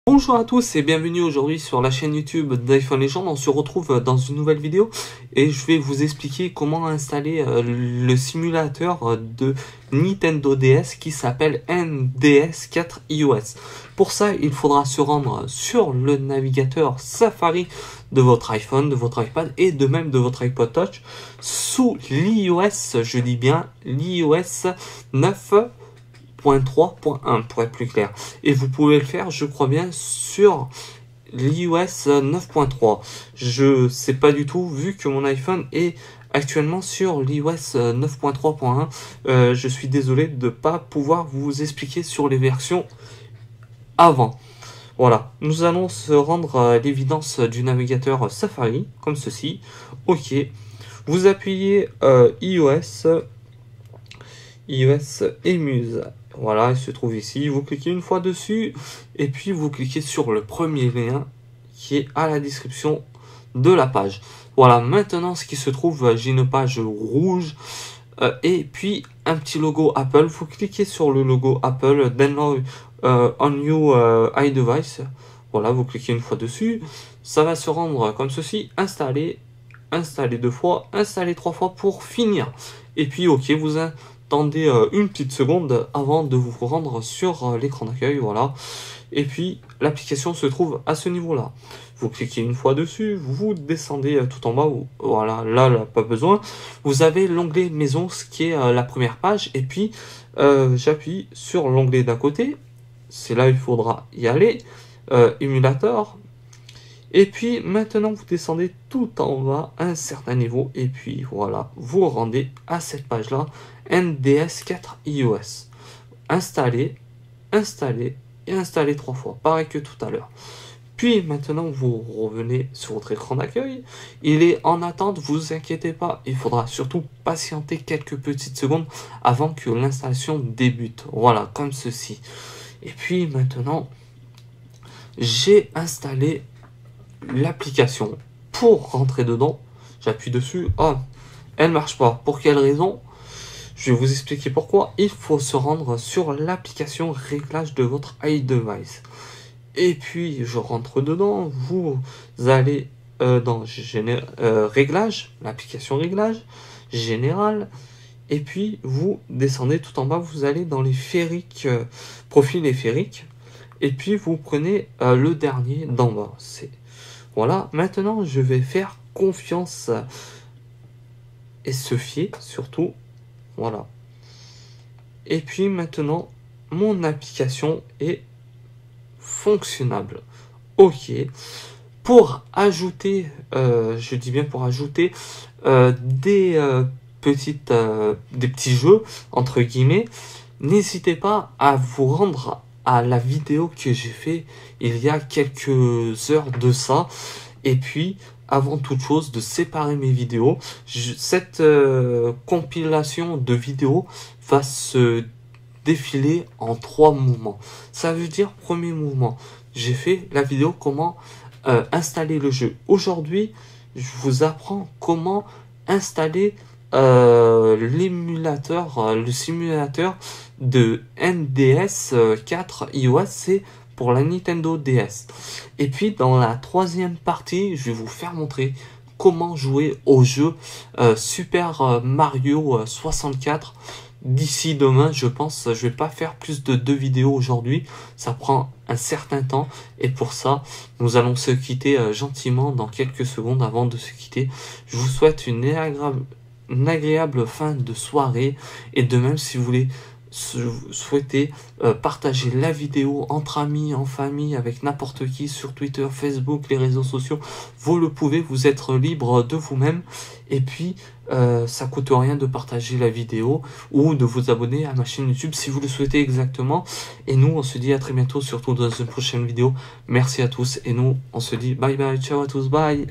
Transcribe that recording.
Bonjour à tous et bienvenue aujourd'hui sur la chaîne YouTube d'iPhone Legend. On se retrouve dans une nouvelle vidéo et je vais vous expliquer comment installer le simulateur de Nintendo DS qui s'appelle NDS 4 iOS. Pour ça, il faudra se rendre sur le navigateur Safari de votre iPhone, de votre iPad et de même de votre iPod Touch sous l'iOS, je dis bien l'iOS 9.3.1 pour être plus clair. Et vous pouvez le faire, je crois bien, sur l'iOS 9.3. Je sais pas du tout, vu que mon iPhone est actuellement sur l'iOS 9.3.1. Je suis désolé de ne pas pouvoir vous expliquer sur les versions avant. Voilà, nous allons se rendre à l'évidence du navigateur Safari, comme ceci. Ok, vous appuyez iOS et Muse. Voilà, il se trouve ici. Vous cliquez une fois dessus et puis vous cliquez sur le premier lien qui est à la description de la page. Voilà, maintenant ce qui se trouve, j'ai une page rouge et puis un petit logo Apple. Vous cliquez sur le logo Apple, Download on your iDevice. Voilà, vous cliquez une fois dessus. Ça va se rendre comme ceci. Installer deux fois, installer 3 fois pour finir. Et puis ok, vous attendez une petite seconde avant de vous rendre sur l'écran d'accueil, voilà. Et puis l'application se trouve à ce niveau-là. Vous cliquez une fois dessus, vous descendez tout en bas, voilà, là pas besoin. Vous avez l'onglet maison, ce qui est la première page, et puis j'appuie sur l'onglet d'à côté. C'est là il faudra y aller, émulateur. Et puis maintenant vous descendez tout en bas à un certain niveau et puis voilà, vous rendez à cette page là, NDS 4 iOS. Installez et installez 3 fois, pareil que tout à l'heure. Puis maintenant vous revenez sur votre écran d'accueil, il est en attente, vous inquiétez pas, il faudra surtout patienter quelques petites secondes avant que l'installation débute. Voilà, comme ceci. Et puis maintenant, j'ai installé l'application. Pour rentrer dedans, j'appuie dessus. Oh, elle marche pas. Pour quelle raison? Je vais vous expliquer pourquoi. Il faut se rendre sur l'application réglage de votre iDevice. Et puis, je rentre dedans. Vous allez dans réglage, l'application réglage, général. Et puis, vous descendez tout en bas. Vous allez dans les féeriques, profil érique. Et puis, vous prenez le dernier d'en bas. Voilà, maintenant je vais faire confiance et se fier surtout. Voilà. Et puis maintenant, mon application est fonctionnable. Ok. Pour ajouter, je dis bien pour ajouter des petits jeux, entre guillemets, n'hésitez pas à vous rendre à la vidéo que j'ai fait il y a quelques heures de ça. Et puis avant toute chose, de séparer mes vidéos. Cette compilation de vidéos va se défiler en 3 mouvements. Ça veut dire, premier mouvement, j'ai fait la vidéo comment installer le jeu. Aujourd'hui je vous apprends comment installer l'émulateur, le simulateur de NDS 4 iOS, c'est pour la Nintendo DS. Et puis dans la troisième partie, je vais vous faire montrer comment jouer au jeu Super Mario 64 d'ici demain. Je pense, je vais pas faire plus de 2 vidéos aujourd'hui, ça prend un certain temps et pour ça nous allons se quitter gentiment dans quelques secondes. Avant de se quitter, je vous souhaite une agréable fin de soirée et de même si vous souhaitez partager la vidéo entre amis, en famille, avec n'importe qui sur Twitter, Facebook, les réseaux sociaux, vous le pouvez, vous êtes libre de vous-même. Et puis ça coûte rien de partager la vidéo ou de vous abonner à ma chaîne YouTube si vous le souhaitez exactement. Et nous on se dit à très bientôt, surtout dans une prochaine vidéo. Merci à tous et nous on se dit bye bye, ciao à tous, bye.